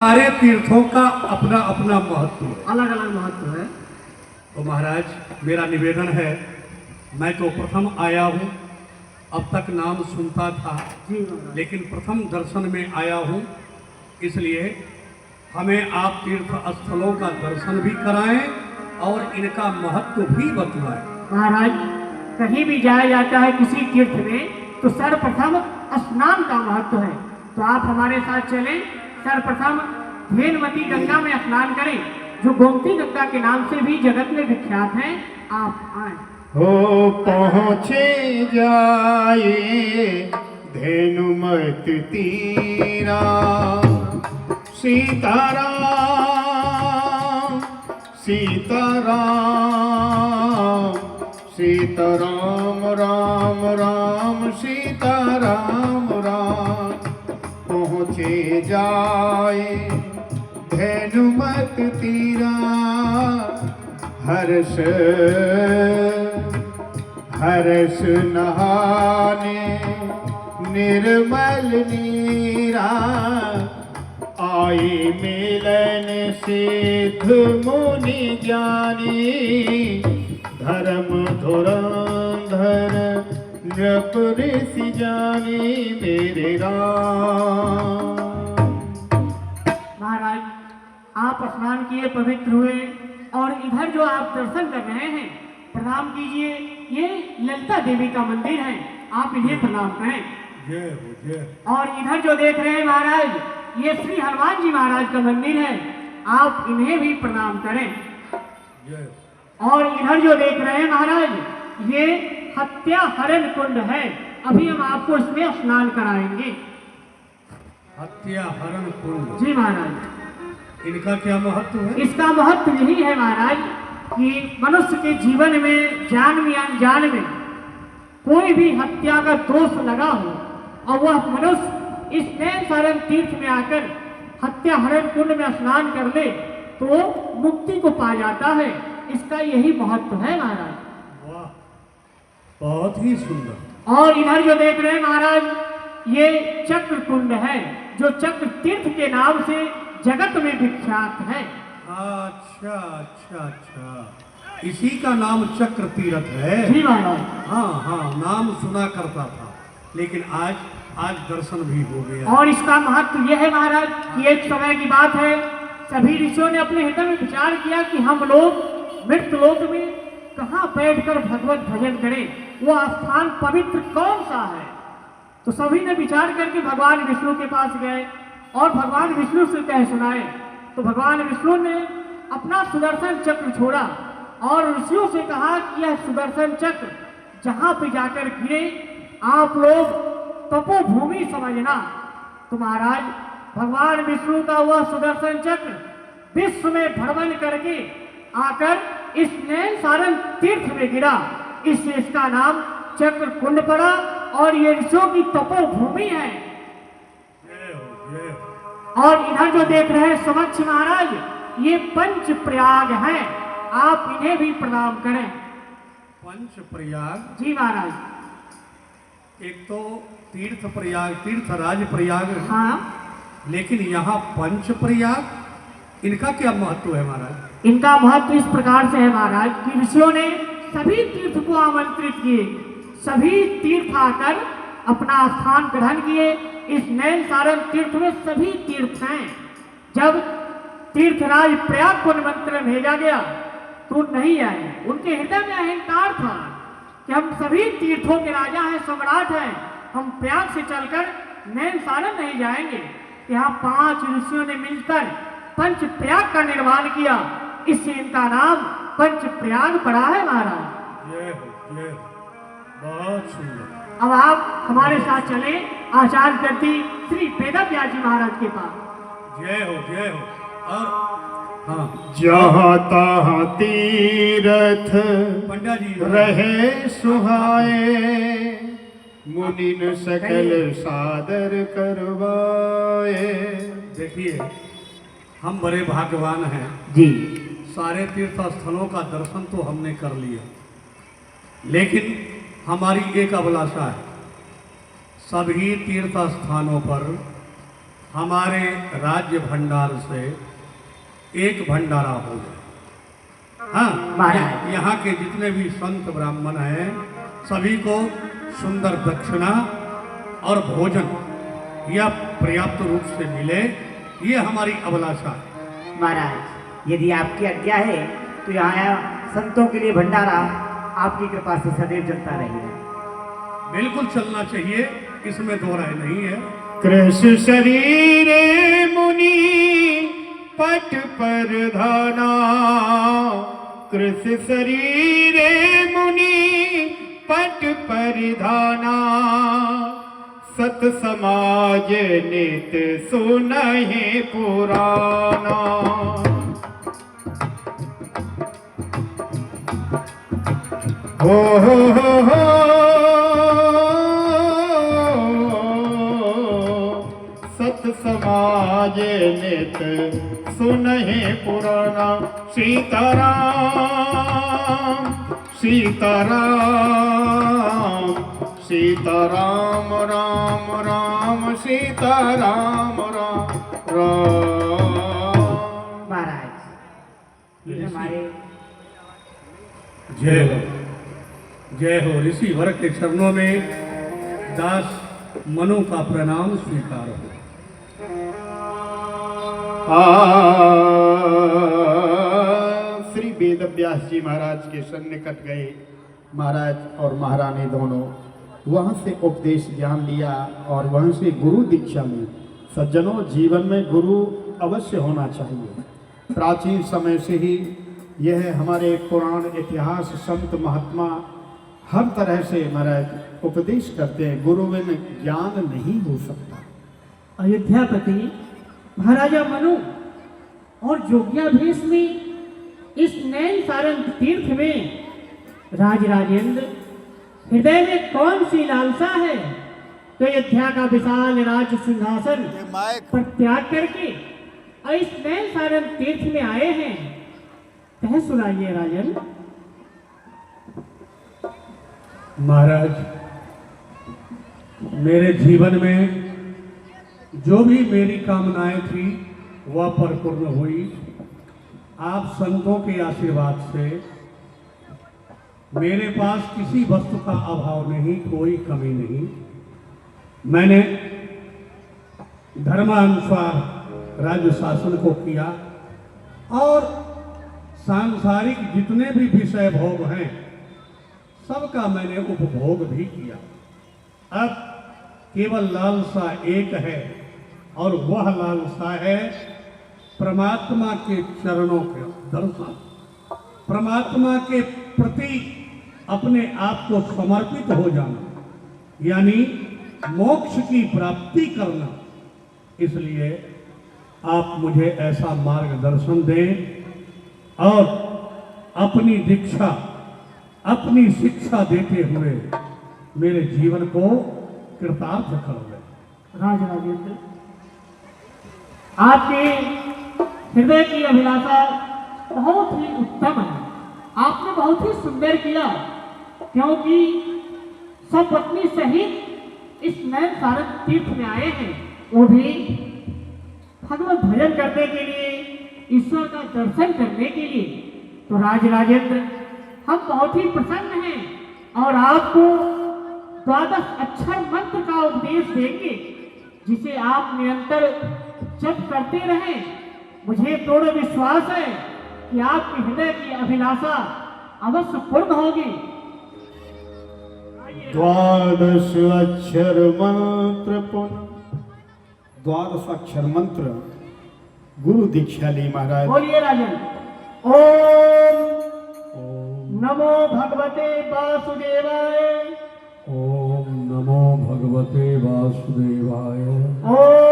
सारे तीर्थों का अपना अपना महत्व है, अलग अलग महत्व है। तो महाराज मेरा निवेदन है, मैं तो प्रथम आया हूँ, अब तक नाम सुनता था जी महाराज। लेकिन प्रथम दर्शन में आया हूँ, इसलिए हमें आप तीर्थ स्थलों का दर्शन भी कराएं और इनका महत्व भी बतलाएं। महाराज कहीं भी जाया जाता है किसी तीर्थ में तो सर्वप्रथम स्नान का महत्व है, तो आप हमारे साथ चलें। सर्वप्रथम धेनुमती गंगा में स्नान करें, जो गोमती गंगा के नाम से भी जगत में विख्यात है। आप आए हो पहुँचे जाए धेनुमती तीरा, सीताराम सीताराम सीताराम राम राम सीताराम राम। पहुँचे जाए धेनुमती तीरा, हर्ष हर्ष नहाने निर्मल नीरा, आई मिलन सिद्ध मुनि ज्ञानी, धर्म धुरंधर नृप ऋषि जानी मेरे राम। महाराज आप स्नान किए, पवित्र हुए और इधर जो आप दर्शन कर रहे हैं प्रणाम कीजिए। ये ललिता देवी का मंदिर है, आप इन्हें प्रणाम करें। जय हो जय। और इधर जो देख रहे हैं महाराज, ये श्री हनुमान जी महाराज का मंदिर है, आप इन्हें भी प्रणाम करें। जय। और इधर जो देख रहे हैं महाराज, ये हत्या हरण कुंड है, अभी हम आपको इसमें स्नान कराएंगे। हत्या हरण कुंड, जी महाराज। इनका क्या महत्व है? इसका महत्व यही है महाराज कि मनुष्य के जीवन में जान में अनजान में कोई भी हत्या का दोष लगा हो और वह मनुष्य इस नैन सारण तीर्थ में आकर हत्या हरण कुंड में स्नान कर ले तो मुक्ति को पा जाता है। इसका यही महत्व है महाराज। वाह, बहुत ही सुंदर। और इधर जो देख रहे हैं महाराज, ये चक्र कुंड है, जो चक्र तीर्थ के नाम से जगत में विख्यात है। अच्छा अच्छा अच्छा, इसी का नाम चक्र तीर्थ है। जी महाराज। हाँ हाँ, नाम सुना करता था, लेकिन आज दर्शन भी हो गया। और इसका महत्व यह है महाराज कि एक समय की बात है, सभी ऋषियों ने अपने हृदय में विचार किया कि हम लोग मृत लोक में कहाँ बैठकर भगवत भजन करें, वो स्थान पवित्र कौन सा है। तो सभी ने विचार करके भगवान विष्णु के पास गए और भगवान विष्णु से कह सुनाए। तो भगवान विष्णु ने अपना सुदर्शन चक्र छोड़ा और ऋषियों से कहा कि यह सुदर्शन चक्र जहाँ पे जाकर गिरे आप लोग तपोभूमि समझना। तो महाराज भगवान विष्णु का वह सुदर्शन चक्र विश्व में भ्रमण करके आकर इस नैन सारण तीर्थ में गिरा, इससे इसका नाम चक्र कुंड पड़ा और ये ऋषियों की तपोभूमि है। और इधर जो देख रहे हैं समक्ष महाराज, ये पंच प्रयाग है, आप इन्हें भी प्रणाम करें। पंच प्रयाग? जी महाराज। एक तो तीर्थ प्रयाग, तीर्थराज प्रयाग, हाँ, लेकिन यहाँ पंच प्रयाग, इनका क्या महत्व है महाराज? इनका महत्व इस प्रकार से है महाराज कि ऋषियों ने सभी तीर्थ को आमंत्रित किए, सभी तीर्थ आकर अपना स्थान ग्रहण किए। इस नैन सारण तीर्थ में सभी तीर्थ हैं। जब तीर्थराज प्रयाग को निमंत्रण भेजा गया तो नहीं आए, उनके हृदय में अहंकार था कि हम सभी तीर्थों के राजा हैं, सम्राट हैं, हम प्रयाग से चलकर नैन सारण नहीं जाएंगे। यहाँ 5 ऋषियों ने मिलकर पंच प्रयाग का निर्माण किया, इससे इनका नाम पंच प्रयाग पड़ा है महाराज। जय हो जय हो, बहुत सुंदर। अब आप हमारे साथ चले आचार्य करती श्री वेदव्यास जी महाराज के पास। जय हो जय हो। और हाँ, जहाँ तहाँ तीरथ पंडा जी रहे सुहाए, मुनिन सकल सादर करवाए। देखिए, हम बड़े भाग्यवान हैं जी। सारे तीर्थ स्थलों का दर्शन तो हमने कर लिया, लेकिन हमारी एक अभिलाषा है, सभी तीर्थ स्थानों पर हमारे राज्य भंडार से एक भंडारा हो जाए। हाँ, महाराज। यहाँ के जितने भी संत ब्राह्मण हैं सभी को सुंदर दक्षिणा और भोजन यह पर्याप्त रूप से मिले, ये हमारी अभिलाषा है। महाराज, यदि आपकी आज्ञा है तो यहाँ संतों के लिए भंडारा आपकी कृपा से सदैव चलता रहेगा। बिल्कुल चलना चाहिए, इसमें दो राय नहीं है। कृष्ण शरीरे मुनि पट पर धाना, कृष्ण शरीरे मुनि पट परिधाना, सत समाज नित सुनहि पुराना। हो सत समाज नित सुनहि पुराना। सीताराम सीताराम सीताराम राम राम सीताराम राम राम। महाराज, ये हमारे जय हो, जय हो। ऋषि वर के चरणों में दास मनु का प्रणाम स्वीकार हो। श्री वेद व्यास जी महाराज के सन्निकट गए। महाराज और महारानी दोनों वहाँ से उपदेश ज्ञान लिया और वहाँ से गुरु दीक्षा ली। सज्जनों, जीवन में गुरु अवश्य होना चाहिए। प्राचीन समय से ही यह हमारे पुराण इतिहास संत महात्मा हर तरह से महाराज उपदेश करते हैं। गुरु बिन ज्ञान नहीं हो सकता। अयोध्यापति महाराजा मनु और जोगियाधीश में इस नैन सारंग तीर्थ में राज राजेंद्र हृदय में कौन सी लालसा है तो अयोध्या का विशाल राज सिंहासन पर त्याग करके और इस नैन सारंग तीर्थ में आए हैं। कह सुनाइए राजन। महाराज, मेरे जीवन में जो भी मेरी कामनाएं थी वह परिपूर्ण हुई। आप संतों के आशीर्वाद से मेरे पास किसी वस्तु का अभाव नहीं, कोई कमी नहीं। मैंने धर्मानुसार राज्य शासन को किया और सांसारिक जितने भी विषय भोग हैं सबका मैंने उपभोग भी किया। अब केवल लालसा एक है और वह लालसा है परमात्मा के चरणों के दर्शन, परमात्मा के प्रति अपने आप को समर्पित हो जाना, यानी मोक्ष की प्राप्ति करना। इसलिए आप मुझे ऐसा मार्गदर्शन दें और अपनी दीक्षा, अपनी शिक्षा देते हुए मेरे जीवन को कृतार्थ कर दें। राज राजेंद्र, आपके हृदय की अभिलाषा बहुत ही उत्तम है। आपने बहुत ही सुंदर किया, क्योंकि सब पत्नी सहित इस नैन सारंग तीर्थ में आए हैं, वो भी भगवत भजन करने के लिए, ईश्वर का दर्शन करने के लिए। तो राज राजेंद्र, हम बहुत ही प्रसन्न हैं और आपको 12 अक्षर मंत्र का उपदेश देंगे, जिसे आप निरंतर जप करते रहें। मुझे पूर्ण विश्वास है कि आपके हृदय की अभिलाषा अवश्य पूर्ण होगी। 12 अक्षर मंत्र पुनः 12 अक्षर मंत्र गुरु दीक्षा ली महाराज। बोलिए राजन। ओम नमो भगवते वासुदेवाय। ओम नमो भगवते वासुदेवाय। ओम